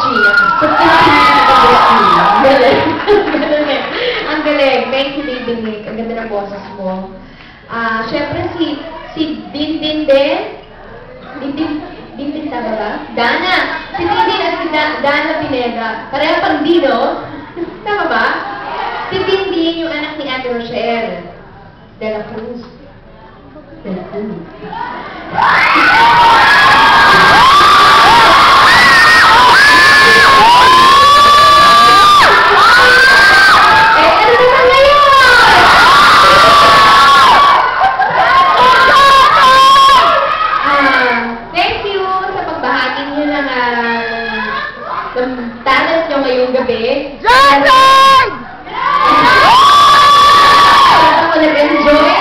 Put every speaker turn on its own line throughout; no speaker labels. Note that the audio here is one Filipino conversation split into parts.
G. Ang galing. Ang galing. Thank you, Baby Nick. Ang ganda ng boses mo. Siyempre, si Dindin din. Dindin tama ba? Dana. Si Dindin at si Dana Pineda. Pareha pang Dino. Tama ba? Si Dindin yung anak ni Ate Rochelle. De la Cruz. De la Cruz. Talent nyo ngayong gabi.
Jonathan!
Saan mo nag-enjoy?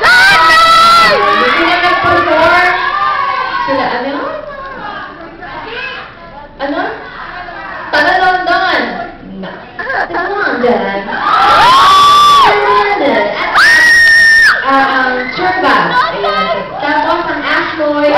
Jonathan!
Sila nag-perform? Sila ano? Ano? Taga London! No. Taga London. Churba. Tapos ang Ashloy.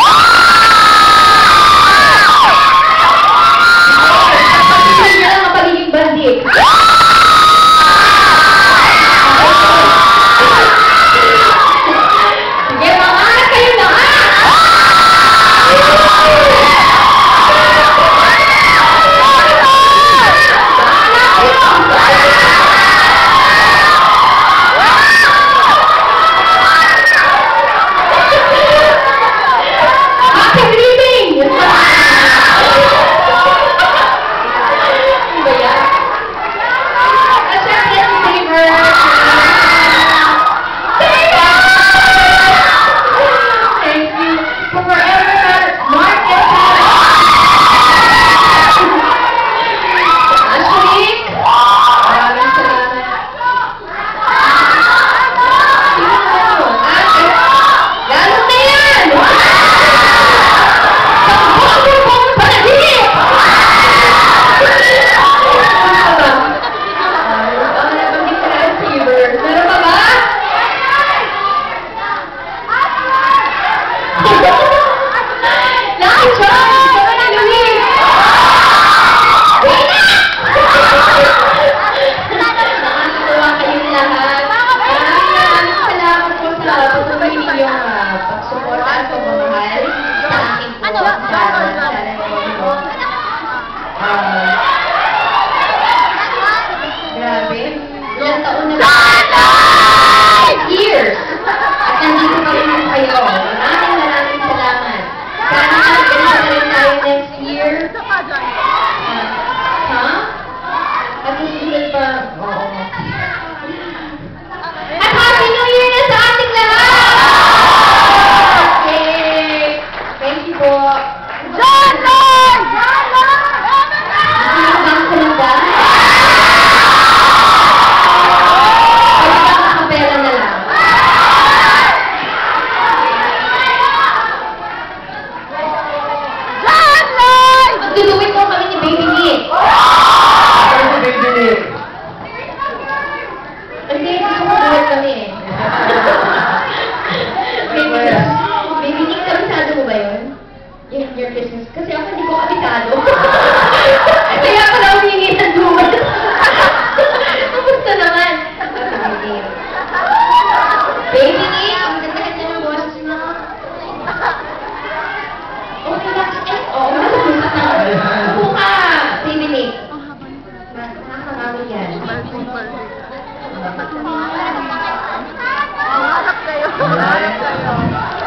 Grabe. Ilang taon na years. At nandito pa rin kayo. Maraming salamat. Sana ganito na rin tayo next year. Ha? At susunod pa. Oo. At Happy New Year na sa ating lahat! Okay. Thank you po.
John Lloyd!
Ang salita. Pagkakakapela na lang.
John Lloyd!
Magduduwit mo kami ni Baby Nick.
Baby Nick.
Hindi, gusto ko duwit kami eh. Baby Nick, kabisado mo ba yun? Your Christmas. Kasi ako hindi ko kabisado. Kaya pala humingi ng duwit. Kamusta naman? Baby Nick, ang ganda-ganda ng boses mo. Okay lang. Oo, nakamusta na. Buka, Baby Nick. Nakakamawi yan.
Harap kayo. Harap kayo.